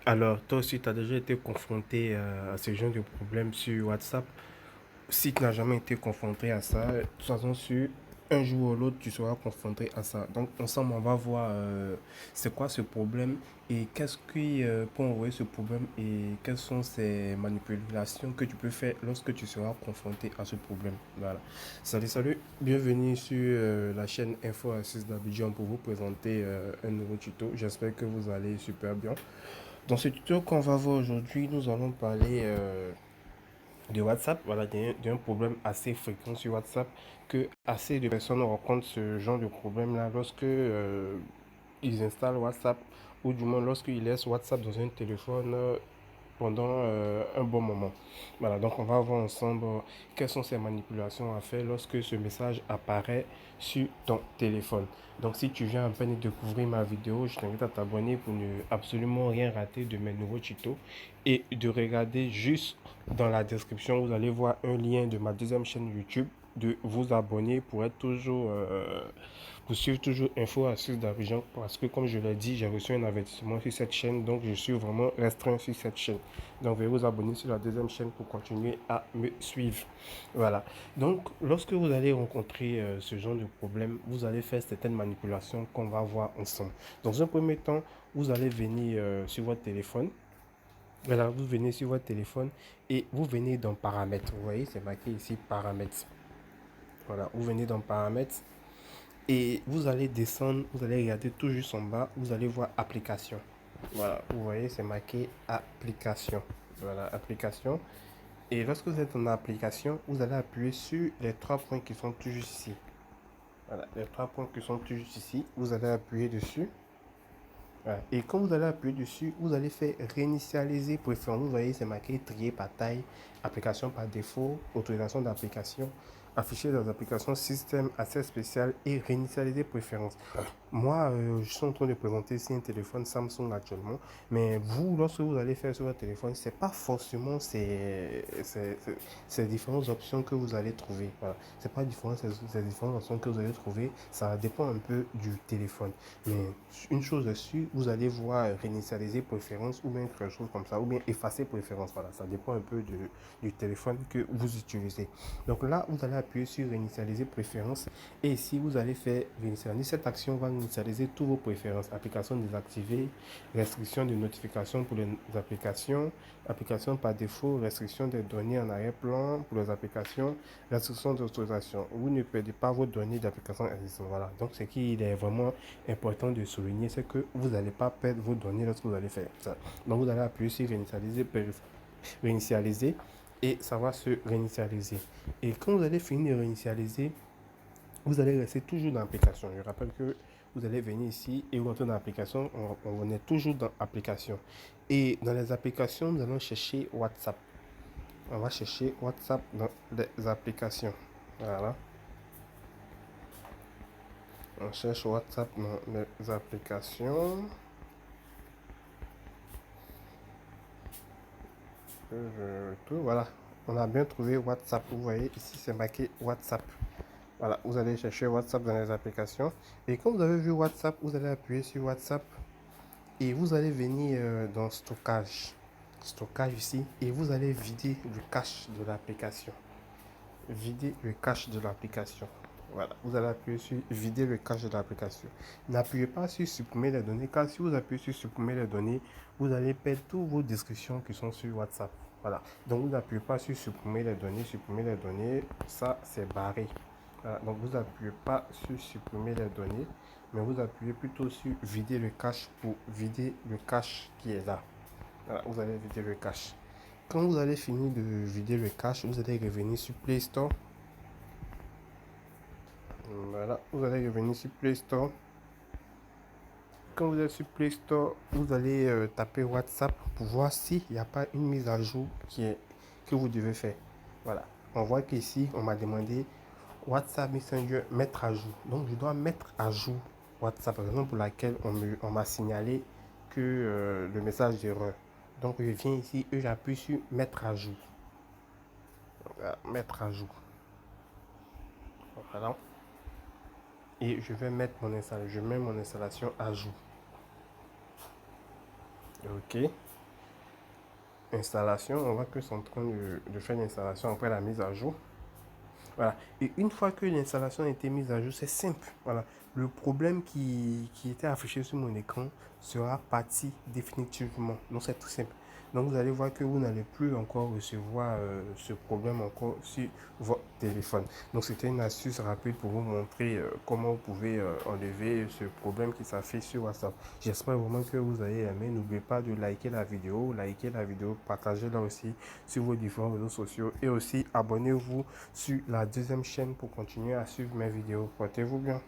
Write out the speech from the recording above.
Alors, toi aussi, tu as déjà été confronté à ce genre de problème sur WhatsApp. Si tu n'as jamais été confronté à ça, de toute façon, sur un jour ou l'autre, tu seras confronté à ça. Donc, ensemble, on va voir c'est quoi ce problème et qu'est-ce qui peut envoyer ce problème et quelles sont ces manipulations que tu peux faire lorsque tu seras confronté à ce problème. Voilà. Salut, salut. Bienvenue sur la chaîne Info Assist d'Abidjan pour vous présenter un nouveau tuto. J'espère que vous allez super bien. Dans ce tuto qu'on va voir aujourd'hui, nous allons parler de WhatsApp, voilà, d'un problème assez fréquent sur WhatsApp, que assez de personnes rencontrent ce genre de problème-là lorsque ils installent WhatsApp, ou du moins lorsqu'ils laissent WhatsApp dans un téléphone pendant un bon moment. Voilà, donc on va voir ensemble quelles sont ces manipulations à faire lorsque ce message apparaît sur ton téléphone. Donc si tu viens à peine de découvrir ma vidéo, je t'invite à t'abonner pour ne absolument rien rater de mes nouveaux tutos et de regarder juste dans la description, vous allez voir un lien de ma deuxième chaîne YouTube, de vous abonner pour être toujours pour suivre toujours Info Astuces d'Abidjan, parce que comme je l'ai dit, j'ai reçu un avertissement sur cette chaîne, donc je suis vraiment restreint sur cette chaîne. Donc veuillez vous abonner sur la deuxième chaîne pour continuer à me suivre. Voilà. Donc lorsque vous allez rencontrer ce genre de problème, vous allez faire certaines manipulations qu'on va voir ensemble. Dans un premier temps, vous allez venir sur votre téléphone. Voilà, vous venez sur votre téléphone et vous venez dans paramètres. Vous voyez, c'est marqué ici paramètres. Voilà, vous venez dans paramètres et vous allez descendre, vous allez regarder tout juste en bas, vous allez voir application. Voilà, vous voyez, c'est marqué application. Voilà, application. Et lorsque vous êtes en application, vous allez appuyer sur les trois points qui sont tout juste ici. Voilà, les trois points qui sont tout juste ici, vous allez appuyer dessus. Voilà. Et quand vous allez appuyer dessus, vous allez faire réinitialiser préférence. Vous voyez, c'est marqué trier par taille, application par défaut, autorisation d'application, afficher les applications, système, accès spécial et réinitialiser préférence. Moi, je suis en train de présenter ici un téléphone Samsung actuellement, mais vous, lorsque vous allez faire sur votre téléphone, c'est pas forcément ces différentes options que vous allez trouver. Voilà. C'est pas différent, ces différentes options que vous allez trouver, ça dépend un peu du téléphone. Mais une chose est sûre, vous allez voir réinitialiser préférence ou bien quelque chose comme ça, ou bien effacer préférence. Voilà, ça dépend un peu du téléphone que vous utilisez. Donc là, vous allez appuyer sur réinitialiser préférence et ici, vous allez faire réinitialiser. Cette action va initialiser toutes vos préférences. Applications désactivées, restriction de notification pour les applications, applications par défaut, restriction des données en arrière-plan pour les applications, restriction d'autorisation. Vous ne perdez pas vos données d'application existantes. Voilà. Donc, ce qui est vraiment important de souligner, c'est que vous n'allez pas perdre vos données lorsque vous allez faire ça. Donc, vous allez appuyer sur réinitialiser et ça va se réinitialiser. Et quand vous allez finir de réinitialiser, vous allez rester toujours dans l'application. Je rappelle que vous allez venir ici et vous entrez dans l'application. On est toujours dans l'application. Et dans les applications, nous allons chercher WhatsApp. On va chercher WhatsApp dans les applications. Voilà. On cherche WhatsApp dans les applications. Voilà. On a bien trouvé WhatsApp. Vous voyez ici, c'est marqué WhatsApp. Voilà, vous allez chercher WhatsApp dans les applications. Et quand vous avez vu WhatsApp, vous allez appuyer sur WhatsApp et vous allez venir dans stockage. Stockage ici. Et vous allez vider le cache de l'application. Vider le cache de l'application. Voilà, vous allez appuyer sur vider le cache de l'application. N'appuyez pas sur supprimer les données, car si vous appuyez sur supprimer les données, vous allez perdre toutes vos descriptions qui sont sur WhatsApp. Voilà, donc vous n'appuyez pas sur supprimer les données, ça c'est barré. Voilà, donc vous n'appuyez pas sur supprimer les données, mais vous appuyez plutôt sur vider le cache pour vider le cache qui est là. Voilà, vous allez vider le cache. Quand vous allez finir de vider le cache, vous allez revenir sur Play Store. Voilà, vous allez revenir sur Play Store. Quand vous êtes sur Play Store, vous allez taper WhatsApp pour voir s'il n'y a pas une mise à jour que vous devez faire. Voilà, on voit qu'ici, on m'a demandé WhatsApp Messenger mettre à jour. Donc, je dois mettre à jour WhatsApp, raison pour laquelle on m'a signalé que le message d'erreur. Donc, je viens ici et j'appuie sur mettre à jour. Voilà, mettre à jour. Voilà. Et je vais mettre mon installation. Je mets mon installation à jour. Ok. installation. On voit que c'est en train de faire l'installation après la mise à jour. Voilà. Et une fois que l'installation a été mise à jour, c'est simple. Voilà. Le problème qui était affiché sur mon écran sera parti définitivement. Donc c'est tout simple. Donc vous allez voir que vous n'allez plus encore recevoir ce problème encore sur votre téléphone. Donc c'était une astuce rapide pour vous montrer comment vous pouvez enlever ce problème qui s'affiche sur WhatsApp. J'espère vraiment que vous avez aimé. N'oubliez pas de liker la vidéo, partagez-la aussi sur vos différents réseaux sociaux et aussi abonnez-vous sur la deuxième chaîne pour continuer à suivre mes vidéos. Portez-vous bien.